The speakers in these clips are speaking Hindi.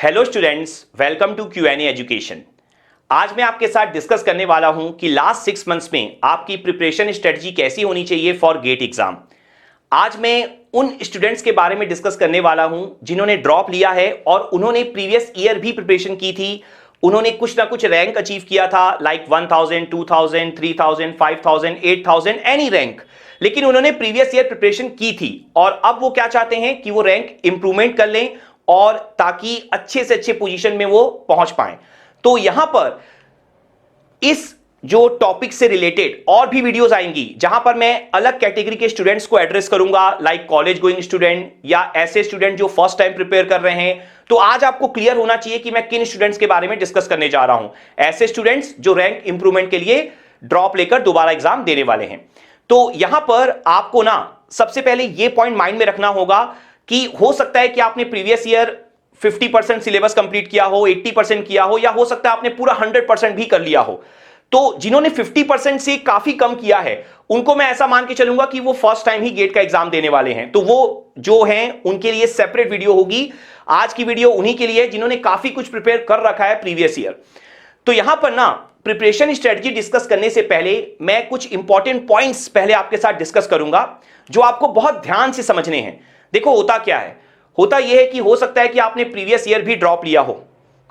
Hello students, welcome to QnA education. आज मैं आपके साथ डिस्कस करने वाला हूं कि लास्ट 6 मंथ्स में आपकी प्रिपरेशन स्ट्रेटजी कैसी होनी चाहिए फॉर गेट एग्जाम। आज मैं उन स्टूडेंट्स के बारे में डिस्कस करने वाला हूं जिन्होंने ड्रॉप लिया है और उन्होंने प्रीवियस ईयर भी प्रिपरेशन की थी। उन्होंने कुछ ना कुछ रैंक अचीव किया था, लाइक 1000, 2000, 3000, 5000, 8000, एनी रैंक, लेकिन उन्होंने प्रीवियस ईयर प्रिपरेशन की थी और अब वो क्या चाहते हैं कि वो रैंक इंप्रूवमेंट कर लें और ताकि अच्छे से अच्छे पोजीशन में वो पहुंच पाएं। तो यहां पर इस जो टॉपिक से रिलेटेड और भी वीडियोस आएंगी जहां पर मैं अलग कैटेगरी के स्टूडेंट्स को एड्रेस करूंगा, लाइक कॉलेज गोइंग स्टूडेंट या ऐसे स्टूडेंट जो फर्स्ट टाइम प्रिपेयर कर रहे हैं। तो आज आपको क्लियर होना चाहिए कि मैं किन स्टूडेंट्स के बारे में डिस्कस करने जा रहा हूं। ऐसे स्टूडेंट्स जो रैंक इंप्रूवमेंट के लिए ड्रॉप लेकर दोबारा एग्जाम देने वाले हैं। तो यहां पर आपको ना सबसे पहले यह पॉइंट माइंड में रखना होगा कि हो सकता है कि आपने प्रीवियस ईयर 50% सिलेबस कंप्लीट किया हो, 80% किया हो, या हो सकता है आपने पूरा 100% भी कर लिया हो। तो जिन्होंने 50% से काफी कम किया है उनको मैं ऐसा मान के चलूंगा कि वो फर्स्ट टाइम ही गेट का एग्जाम देने वाले हैं। तो वो जो हैं उनके लिए सेपरेट वीडियो होगी। आज की वीडियो उन्हीं के लिए जिन्होंने काफी कुछ प्रिपेयर कर रखा है प्रीवियस ईयर। तो यहां पर ना प्रिपरेशन स्ट्रेटजी डिस्कस करने से पहले मैं कुछ इंपॉर्टेंट पॉइंट्स पहले आपके साथ डिस्कस करूंगा जो आपको बहुत ध्यान से समझने हैं। देखो होता क्या है, होता यह है कि हो सकता है कि आपने प्रीवियस ईयर भी ड्रॉप लिया हो,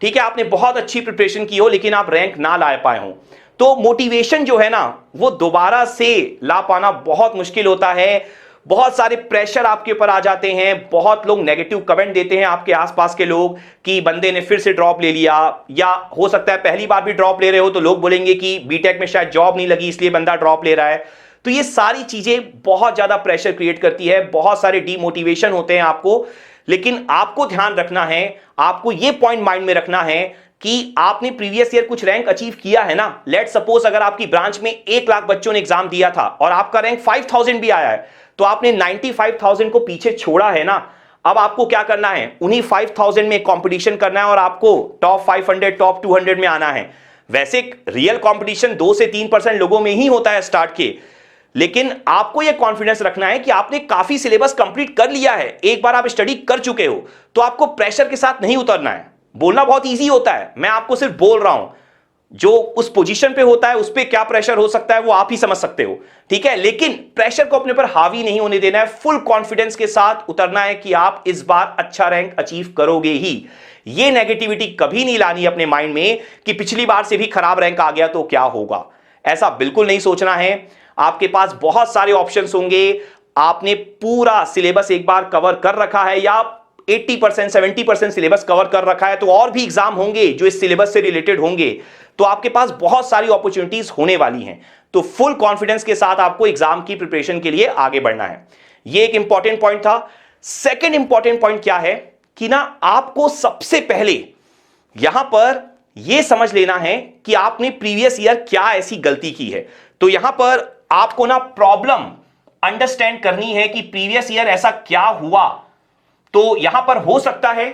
ठीक है, आपने बहुत अच्छी प्रिपरेशन की हो लेकिन आप रैंक ना ला पाए हो। तो मोटिवेशन जो है ना वो दोबारा से ला पाना बहुत मुश्किल होता है। बहुत सारे प्रेशर आपके ऊपर आ जाते हैं, बहुत लोग नेगेटिव कमेंट देते हैं आपके आसपास के लोग कि बंदे ने फिर से ड्रॉप ले लिया, या हो सकता है पहली बार भी ड्रॉप ले रहे हो तो लोग बोलेंगे कि बीटेक में शायद जॉब नहीं लगी इसलिए बंदा ड्रॉप ले रहा है। तो ये सारी चीजें बहुत ज्यादा प्रेशर क्रिएट करती है, बहुत सारे डीमोटिवेशन होते हैं आपको। लेकिन आपको ध्यान रखना है, आपको ये पॉइंट माइंड में रखना है कि आपने प्रीवियस ईयर कुछ रैंक अचीव किया है ना। लेट सपोज अगर आपकी ब्रांच में 1 लाख बच्चों ने एग्जाम दिया था और आपका रैंक 5000 भी आया है, तो आपने 95,000 को पीछे छोड़ा है ना। अब आपको क्या करना है, उन्हीं 5000 में कंपटीशन करना है और आपको टॉप 500, टॉप 200 में आना है। वैसे रियल कंपटीशन 2 से 3% लोगों में ही होता है स्टार्ट के, लेकिन आपको यह कॉन्फिडेंस रखना है कि आपने काफी सिलेबस कंप्लीट कर लिया है, एक बार आप स्टडी कर चुके हो, तो आपको प्रेशर के साथ नहीं उतरना है। बोलना बहुत इजी होता है, मैं आपको सिर्फ बोल रहा हूं, जो उस पोजीशन पे होता है उस पे क्या प्रेशर हो सकता है वो आप ही समझ सकते हो, ठीक है। लेकिन प्रेशर को अपने पर हावी नहीं होने देना है, फुल कॉन्फिडेंस के साथ उतरना है कि आप इस बार अच्छा रैंक अचीव करोगे ही। ये नेगेटिविटी कभी नहीं लानी अपने माइंड में कि पिछली बार से भी खराब रैंक आ गया तो क्या होगा, ऐसा बिल्कुल नहीं सोचना है। आपके पास बहुत सारे ऑप्शंस होंगे, आपने पूरा सिलेबस एक बार कवर कर रखा है या 80%, 70% सिलेबस कवर कर रखा है, तो और भी एग्जाम होंगे जो इस सिलेबस से रिलेटेड होंगे, तो आपके पास बहुत सारी अपॉर्चुनिटीज होने वाली हैं। तो फुल कॉन्फिडेंस के साथ आपको एग्जाम की प्रिपरेशन के लिए आगे बढ़ना है। यह एक इंपॉर्टेंट पॉइंट था। सेकेंड इंपॉर्टेंट पॉइंट क्या है कि ना आपको सबसे पहले यहां पर यह समझ लेना है कि आपने प्रीवियस ईयर क्या ऐसी गलती की है। तो यहां पर आपको ना प्रॉब्लम अंडरस्टैंड करनी है कि प्रीवियस ईयर ऐसा क्या हुआ। तो यहां पर हो सकता है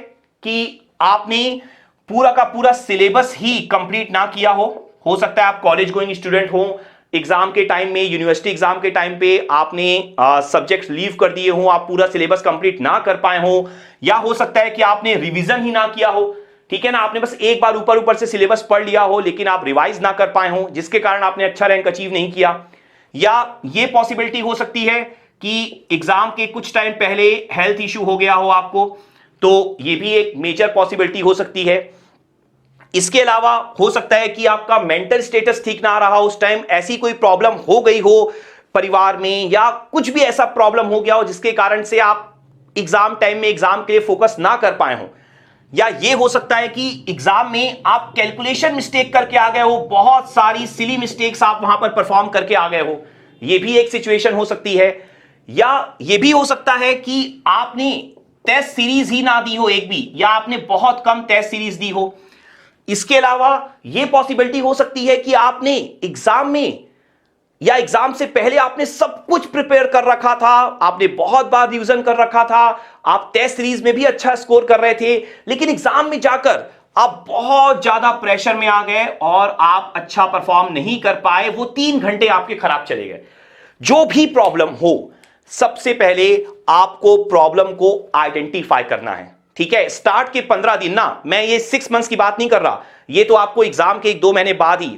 कि आपने पूरा का पूरा सिलेबस ही कंप्लीट ना किया हो सकता है आप कॉलेज गोइंग स्टूडेंट हो, एग्जाम के टाइम में, यूनिवर्सिटी एग्जाम के टाइम पे आपने सब्जेक्ट्स लीव कर दिए हो, आप पूरा सिलेबस कंप्लीट ना कर पाए हो, या हो सकता है कि आपने रिवीजन ही ना किया हो, ठीक है ना, आपने बस एक बार ऊपर ऊपर से सिलेबस पढ़ लिया हो लेकिन आप रिवाइज ना कर पाए हो, जिसके कारण आपने अच्छा रैंक अचीव नहीं किया। या यह पॉसिबिलिटी हो सकती है कि एग्जाम के कुछ टाइम पहले हेल्थ इश्यू हो गया हो आपको, तो यह भी एक मेजर पॉसिबिलिटी हो सकती है। इसके अलावा हो सकता है कि आपका मेंटल स्टेटस ठीक ना रहा उस टाइम, ऐसी कोई प्रॉब्लम हो गई हो परिवार में, या कुछ भी ऐसा प्रॉब्लम हो गया हो जिसके कारण से आप एग्जाम टाइम में एग्जाम के लिए फोकस ना कर पाए हो। या यह हो सकता है कि एग्जाम में आप कैलकुलेशन मिस्टेक करके आ गए हो, बहुत सारी सिली मिस्टेक्स आप वहां पर परफॉर्म करके आ गए हो, यह भी एक सिचुएशन हो सकती है। या यह भी हो सकता है कि आपने टेस्ट सीरीज ही ना दी हो एक भी, या आपने बहुत कम टेस्ट सीरीज दी हो। इसके अलावा यह पॉसिबिलिटी हो सकती है कि आपने एग्जाम में या एग्जाम से पहले आपने सब कुछ प्रिपेयर कर रखा था, आपने बहुत बार रिवीजन कर रखा था, आप टेस्ट सीरीज में भी अच्छा स्कोर कर रहे थे, लेकिन एग्जाम में जाकर आप बहुत ज्यादा प्रेशर में आ गए और आप अच्छा परफॉर्म नहीं कर पाए, वो 3 घंटे आपके खराब चले गए। जो भी प्रॉब्लम हो, सबसे पहले आपको प्रॉब्लम को आइडेंटिफाई करना है, ठीक है, स्टार्ट के 15 दिन ना, मैं ये 6 मंथ्स की बात नहीं कर रहा, ये तो आपको एग्जाम के 1-2 महीने बाद ही,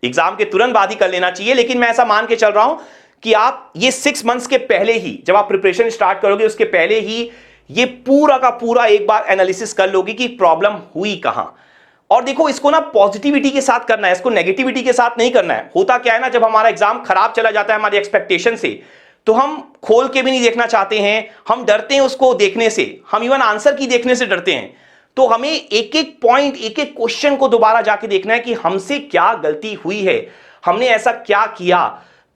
एग्जाम के तुरंत बाद ही कर लेना चाहिए। लेकिन मैं ऐसा मान के चल रहा हूं कि आप ये 6 मंथ्स के पहले ही, जब आप प्रिपरेशन स्टार्ट करोगे उसके पहले ही ये पूरा का पूरा एक बार एनालिसिस कर लोगे कि प्रॉब्लम हुई कहां। और देखो, इसको ना पॉजिटिविटी के साथ करना है, इसको नेगेटिविटी के साथ नहीं करना है। होता क्या है ना, जब हमारा एग्जाम खराब चला जाता है हमारी एक्सपेक्टेशन से, तो हम खोल के भी नहीं देखना चाहते हैं, हम डरते हैं उसको देखने से, हम इवन आंसर की देखने से डरते हैं। तो हमें एक एक पॉइंट, एक एक क्वेश्चन को दोबारा जाके देखना है कि हमसे क्या गलती हुई है, हमने ऐसा क्या किया।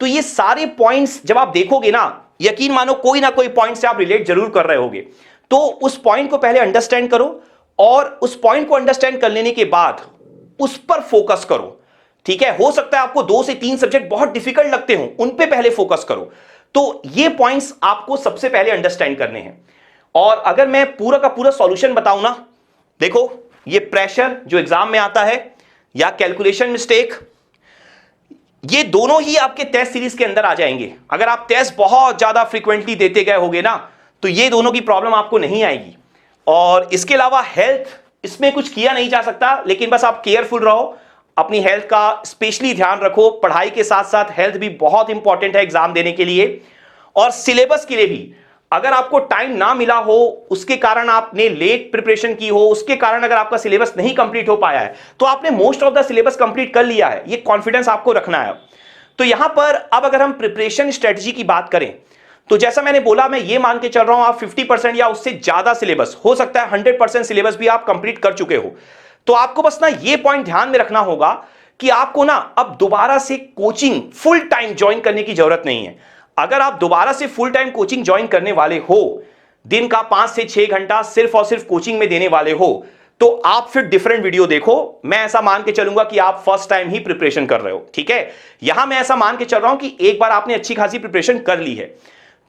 तो ये सारे पॉइंट्स जब आप देखोगे ना, यकीन मानो कोई ना कोई पॉइंट से आप रिलेट जरूर कर रहे होगे। तो उस पॉइंट को पहले अंडरस्टैंड करो, और उस पॉइंट को अंडरस्टैंड कर लेने के बाद उस पर फोकस करो। ठीक है, हो सकता है आपको 2 से 3 सब्जेक्ट बहुत डिफिकल्ट लगते हो, उन पे पहले फोकस करो। तो ये पॉइंट्स आपको सबसे पहले अंडरस्टैंड करने हैं। और अगर मैं पूरा का पूरा सॉल्यूशन बताऊं ना, देखो, ये प्रेशर जो एग्जाम में आता है या कैलकुलेशन मिस्टेक, ये दोनों ही आपके टेस्ट सीरीज के अंदर आ जाएंगे। अगर आप टेस्ट बहुत ज्यादा फ्रीक्वेंटली देते गए होगे ना, तो ये दोनों की प्रॉब्लम आपको नहीं आएगी। और इसके अलावा हेल्थ, इसमें कुछ किया नहीं जा सकता, लेकिन बस आप केयरफुल रहो, अपनी हेल्थ का स्पेशली ध्यान रखो। पढ़ाई के साथ साथ हेल्थ भी बहुत इंपॉर्टेंट है एग्जाम देने के लिए। और सिलेबस के लिए भी, अगर आपको टाइम ना मिला हो, उसके कारण आपने लेट प्रिपरेशन की हो, उसके कारण अगर आपका सिलेबस नहीं कंप्लीट हो पाया है, तो आपने most of the syllabus complete कर लिया है, ये कॉन्फिडेंस आपको रखना है। तो यहां पर अब अगर हम प्रिपरेशन स्ट्रेटजी की बात करें, तो जैसा मैंने बोला, मैं ये मान के चल रहा हूं आप 50% या उससे ज्यादा सिलेबस, हो सकता है 100% सिलेबस भी आप कंप्लीट कर चुके हो। तो आपको बस ना ये पॉइंट ध्यान में रखना होगा कि आपको ना अब दोबारा से कोचिंग फुल टाइम ज्वाइन करने की जरूरत नहीं है। अगर आप दोबारा से फुल टाइम कोचिंग ज्वाइन करने वाले हो, दिन का 5 से 6 घंटा सिर्फ और सिर्फ कोचिंग में देने वाले हो, तो आप फिर डिफरेंट वीडियो देखो। मैं ऐसा मान के चलूंगा कि आप फर्स्ट टाइम ही प्रिपरेशन कर रहे हो। ठीक है, यहां मैं ऐसा मान के चल रहा हूं कि एक बार आपने अच्छी खासी प्रिपरेशन कर ली है,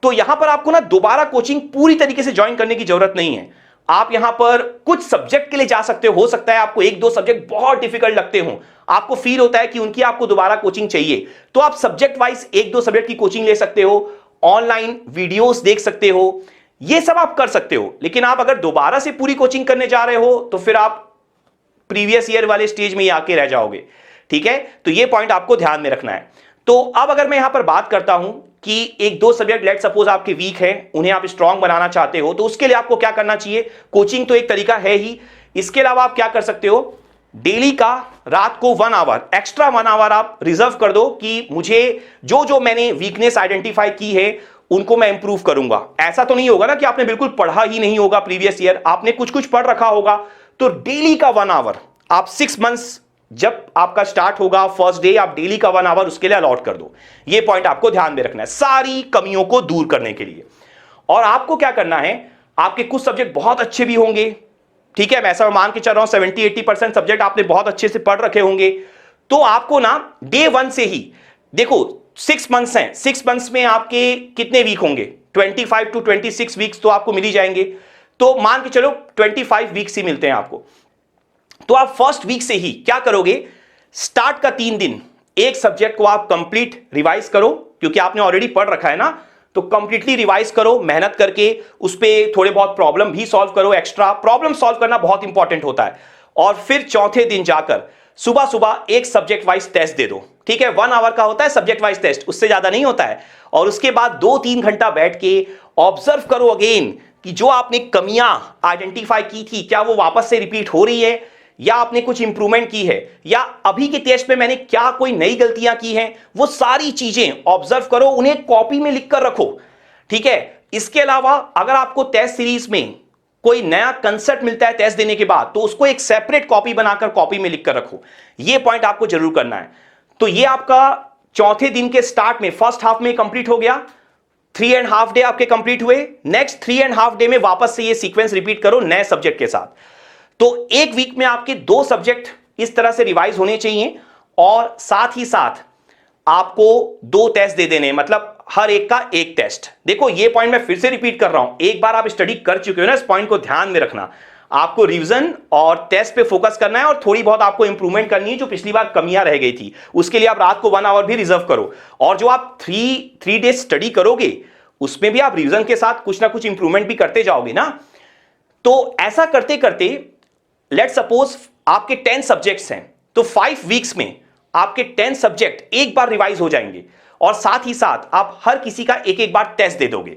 तो यहां पर आपको ना दोबारा कोचिंग पूरी तरीके से ज्वाइन करने की जरूरत नहीं है। आप यहां पर कुछ सब्जेक्ट के लिए जा सकते हो सकता है आपको 1-2 सब्जेक्ट बहुत डिफिकल्ट लगते हो, आपको फील होता है कि उनकी आपको दोबारा कोचिंग चाहिए, तो आप सब्जेक्ट वाइज 1-2 सब्जेक्ट की कोचिंग ले सकते हो, ऑनलाइन वीडियोस देख सकते हो, ये सब आप कर सकते हो। लेकिन आप अगर दोबारा से पूरी कोचिंग करने जा रहे हो, तो फिर आप प्रीवियस ईयर वाले स्टेज में ही आके रह जाओगे। ठीक है, तो ये पॉइंट आपको ध्यान में रखना है। तो अब अगर मैं यहां पर बात करता हूं कि 1-2 सब्जेक्ट लेट सपोज आपके वीक हैं, उन्हें आप स्ट्रांग बनाना चाहते हो, तो उसके लिए आपको क्या करना चाहिए? कोचिंग तो एक तरीका है ही, इसके अलावा आप क्या कर सकते हो, डेली का रात को 1 आवर एक्स्ट्रा 1 आवर आप रिजर्व कर दो कि मुझे जो जो मैंने वीकनेस आइडेंटिफाई की है उनको मैं इंप्रूव करूंगा। ऐसा तो नहीं होगा ना कि आपने बिल्कुल पढ़ा ही नहीं होगा प्रीवियस ईयर, आपने कुछ कुछ पढ़ रखा होगा। तो डेली का 1 आवर आप 6 मंथ्स जब आपका स्टार्ट होगा फर्स्ट डे, आप डेली का 1 आवर उसके लिए अलॉट कर दो। ये पॉइंट आपको ध्यान में रखना है सारी कमियों को दूर करने के लिए। और आपको क्या करना है, आपके कुछ सब्जेक्ट बहुत अच्छे भी होंगे, ठीक है, मैं ऐसा मान के चल रहा हूं 70-80% सब्जेक्ट आपने बहुत अच्छे से पढ़ रखे होंगे, तो आपको ना डे 1 से ही, देखो 6 मंथ्स हैं, 6 मंथ्स में आपके कितने वीक होंगे, 25 to 26 वीक्स तो आपको मिल ही जाएंगे। तो मान के चलो 25 वीक्स ही मिलते हैं आपको। तो आप फर्स्ट वीक से ही क्या करोगे, स्टार्ट का 3 दिन एक सब्जेक्ट को आप कंप्लीट रिवाइज करो, क्योंकि आपने ऑलरेडी पढ़ रखा है ना, तो कंप्लीटली रिवाइज करो मेहनत करके, उस पे थोड़े बहुत प्रॉब्लम भी सॉल्व करो, एक्स्ट्रा प्रॉब्लम सॉल्व करना बहुत इंपॉर्टेंट होता है। और फिर चौथे दिन जाकर सुबह सुबह एक सब्जेक्ट वाइज टेस्ट दे दो, ठीक है, 1 आवर का होता है सब्जेक्ट वाइज टेस्ट, उससे ज्यादा नहीं होता है। और उसके बाद 2-3 घंटा बैठ के ऑब्जर्व करो अगेन कि जो आपने कमियां आइडेंटिफाई की थी क्या वो वापस से रिपीट हो रही है, या आपने कुछ इंप्रूवमेंट की है, या अभी के टेस्ट में मैंने क्या कोई नई गलतियां की हैं, वो सारी चीजें ऑब्जर्व करो, उन्हें कॉपी में लिख कर रखो। ठीक है, इसके अलावा अगर आपको टेस्ट सीरीज में कोई नया कंसेप्ट मिलता है टेस्ट देने के बाद, तो उसको एक सेपरेट कॉपी बनाकर कॉपी में लिख कर रखो। यह पॉइंट आपको जरूर करना है। तो ये आपका चौथे दिन के स्टार्ट में फर्स्ट हाफ में कंप्लीट हो गया, 3.5 डे आपके कंप्लीट हुए। नेक्स्ट 3.5 डे में वापस से ये सीक्वेंस रिपीट करो नए सब्जेक्ट के साथ। तो एक वीक में आपके 2 सब्जेक्ट इस तरह से रिवाइज होने चाहिए, और साथ ही साथ आपको 2 टेस्ट दे देने, मतलब हर एक का एक टेस्ट। देखो ये पॉइंट मैं फिर से रिपीट कर रहा हूं, एक बार आप स्टडी कर चुके हो ना, इस पॉइंट को ध्यान में रखना। आपको रिवीजन और टेस्ट पे फोकस करना है, और थोड़ी बहुत आपको इंप्रूवमेंट करनी है जो पिछली बार कमियां रह गई थी, उसके लिए आप रात को 1 आवर भी रिजर्व करो। और जो आप 3 डेज स्टडी करोगे उसमें भी आप रिवीजन के साथ कुछ ना कुछ इंप्रूवमेंट भी करते जाओगे ना। तो ऐसा करते करते लेट सपोज आपके 10 सब्जेक्ट्स हैं, तो 5 वीक्स में आपके 10 सब्जेक्ट एक बार रिवाइज हो जाएंगे और साथ ही साथ आप हर किसी का एक एक बार टेस्ट दे दोगे।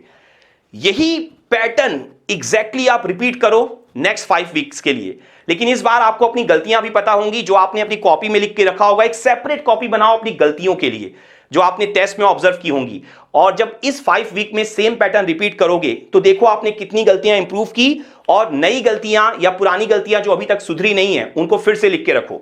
यही पैटर्न एग्जैक्टली आप रिपीट करो नेक्स्ट 5 वीक्स के लिए। लेकिन इस बार आपको अपनी गलतियां भी पता होंगी, जो आपने अपनी कॉपी में लिख के रखा होगा। एक सेपरेट कॉपी बनाओ अपनी गलतियों के लिए जो आपने टेस्ट में ऑब्जर्व की होंगी, और जब इस 5 वीक में सेम पैटर्न रिपीट करोगे तो देखो आपने कितनी गलतियां इंप्रूव की, और नई गलतियां या पुरानी गलतियां जो अभी तक सुधरी नहीं है उनको फिर से लिख के रखो।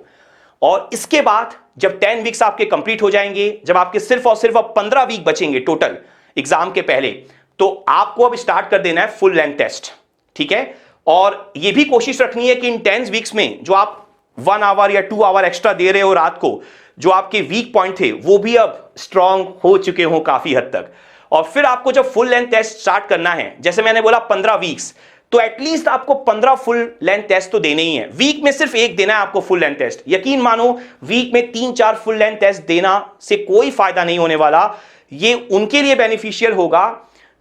और इसके बाद जब 10 वीक्स आपके कंप्लीट हो जाएंगे, जब आपके सिर्फ और सिर्फ अब 15 वीक बचेंगे टोटल एग्जाम के पहले, तो आपको अब स्टार्ट कर देना है फुल लेंथ टेस्ट, ठीक है। और यह भी कोशिश रखनी है कि इन 10 वीक्स में जो आप 1 आवर या 2 आवर एक्स्ट्रा दे रहे हो रात को, जो आपके वीक पॉइंट थे वो भी अब स्ट्रांग हो चुके हो काफी हद तक। और फिर आपको जब फुल लेंथ टेस्ट स्टार्ट करना है, जैसे मैंने बोला 15 वीक्स, तो एटलीस्ट आपको 15 फुल लेंथ टेस्ट तो देने ही है। वीक में सिर्फ एक देना है आपको फुल लेंथ टेस्ट। यकीन मानो वीक में 3-4 फुल लेंथ टेस्ट देना से कोई फायदा नहीं होने वाला। ये उनके लिए बेनिफिशियल होगा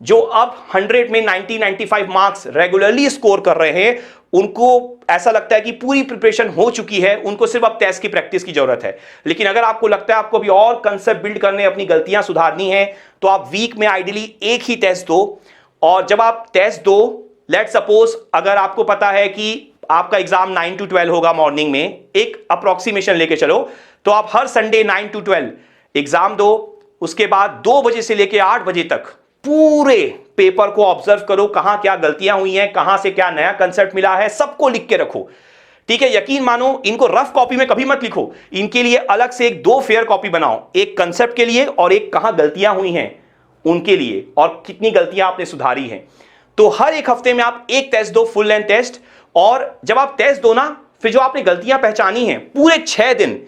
जो अब 100 में 90-95 मार्क्स रेगुलरली स्कोर कर रहे हैं। उनको ऐसा लगता है कि पूरी प्रिपरेशन हो चुकी है, उनको सिर्फ अब टेस्ट की प्रैक्टिस की जरूरत है। लेकिन अगर आपको लगता है आपको भी और कंसेप्ट बिल्ड करने, अपनी गलतियां सुधारनी है, तो आप वीक में आइडियली एक ही टेस्ट दो। और जब आप टेस्ट दो, लेट सपोज अगर आपको पता है कि आपका एग्जाम 9 to 12 होगा मॉर्निंग में, एक अप्रोक्सीमेशन लेके चलो, तो आप हर संडे 9 to 12 एग्जाम दो। उसके बाद 2 बजे से लेके 8 बजे तक पूरे पेपर को ऑब्जर्व करो, कहां क्या गलतियां हुई हैं, कहां से क्या नया कंसेप्ट मिला है, सबको लिख के रखो, ठीक है। यकीन मानो इनको रफ कॉपी में कभी मत लिखो, इनके लिए अलग से एक 2 फेयर कॉपी बनाओ, एक कंसेप्ट के लिए और एक कहां गलतियां हुई हैं उनके लिए और कितनी गलतियां आपने सुधारी हैं। तो हर एक हफ्ते में आप एक टेस्ट दो, फुल लेंथ टेस्ट। और जब आप टेस्ट दो ना, फिर जो आपने गलतियां पहचानी हैं पूरे 6 दिन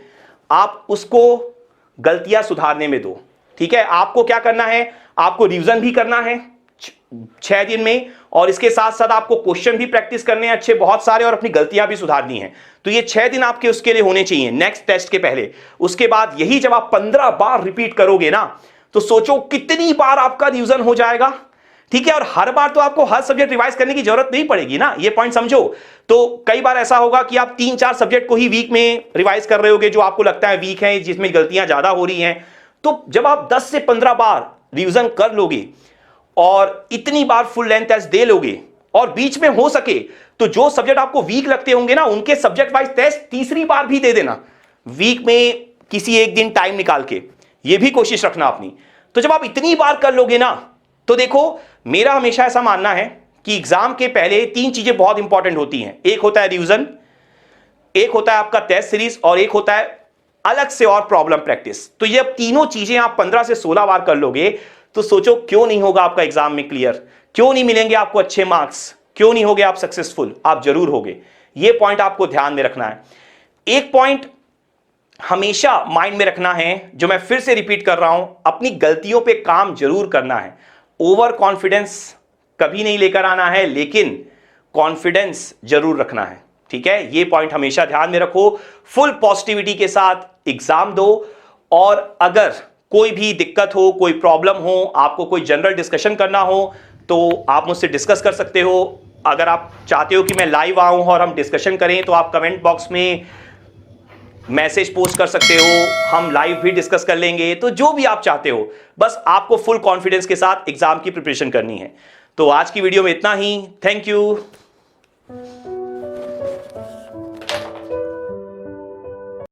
आप उसको गलतियां सुधारने में दो, ठीक है। आपको क्या करना है, आपको रिवीजन भी करना है 6 दिन में, और इसके साथ साथ आपको क्वेश्चन भी प्रैक्टिस करने हैं अच्छे बहुत सारे, और अपनी गलतियां भी सुधारनी है। तो ये 6 दिन आपके उसके लिए होने चाहिए नेक्स्ट टेस्ट के पहले। उसके बाद यही जब आप 15 बार रिपीट करोगे ना, तो सोचो कितनी बार आपका रिवीजन हो जाएगा, ठीक है। और हर बार तो आपको हर सब्जेक्ट रिवाइज करने की जरूरत नहीं पड़ेगी ना, ये पॉइंट समझो। तो कई बार ऐसा होगा कि आप 3-4 सब्जेक्ट को ही वीक में रिवाइज कर रहे होगे जो आपको लगता है वीक है, जिसमें गलतियां ज्यादा हो रही हैं। तो जब आप 10 से 15 बार रिवीजन कर लोगे और इतनी बार फुल लेंथ टेस्ट दे लोगे, और बीच में हो सके तो जो सब्जेक्ट आपको वीक लगते होंगे ना, उनके सब्जेक्ट वाइज टेस्ट तीसरी बार भी दे देना वीक में, किसी एक दिन टाइम निकाल के, ये भी कोशिश रखना अपनी। तो जब आप इतनी बार कर लोगे ना, तो देखो मेरा हमेशा ऐसा मानना है कि एग्जाम के पहले 3 चीजें बहुत इंपॉर्टेंट होती हैं। एक होता है रिवीजन, एक होता है आपका टेस्ट सीरीज, और एक होता है अलग से और प्रॉब्लम प्रैक्टिस। तो ये तीनों चीजें आप 15 से 16 बार कर लोगे, तो सोचो क्यों नहीं होगा आपका एग्जाम में क्लियर, क्यों नहीं मिलेंगे आपको अच्छे मार्क्स, क्यों नहीं होगे आप सक्सेसफुल। आप जरूर होगे, ये पॉइंट आपको ध्यान में रखना है। एक पॉइंट हमेशा माइंड में रखना है, जो मैं फिर से रिपीट कर रहा हूं, अपनी गलतियों पे काम जरूर करना है। ओवर कॉन्फिडेंस कभी नहीं लेकर आना है, लेकिन कॉन्फिडेंस जरूर रखना है, ठीक है। ये पॉइंट हमेशा ध्यान में रखो। फुल पॉजिटिविटी के साथ एग्जाम दो, और अगर कोई भी दिक्कत हो, कोई प्रॉब्लम हो, आपको कोई जनरल डिस्कशन करना हो, तो आप मुझसे डिस्कस कर सकते हो। अगर आप चाहते हो कि मैं लाइव आऊं और हम डिस्कशन करें, तो आप कमेंट बॉक्स में मैसेज पोस्ट कर सकते हो, हम लाइव भी डिस्कस कर लेंगे। तो जो भी आप चाहते हो, बस आपको फुल कॉन्फिडेंस के साथ एग्जाम की प्रिपरेशन करनी है। तो आज की वीडियो में इतना ही। Thank you.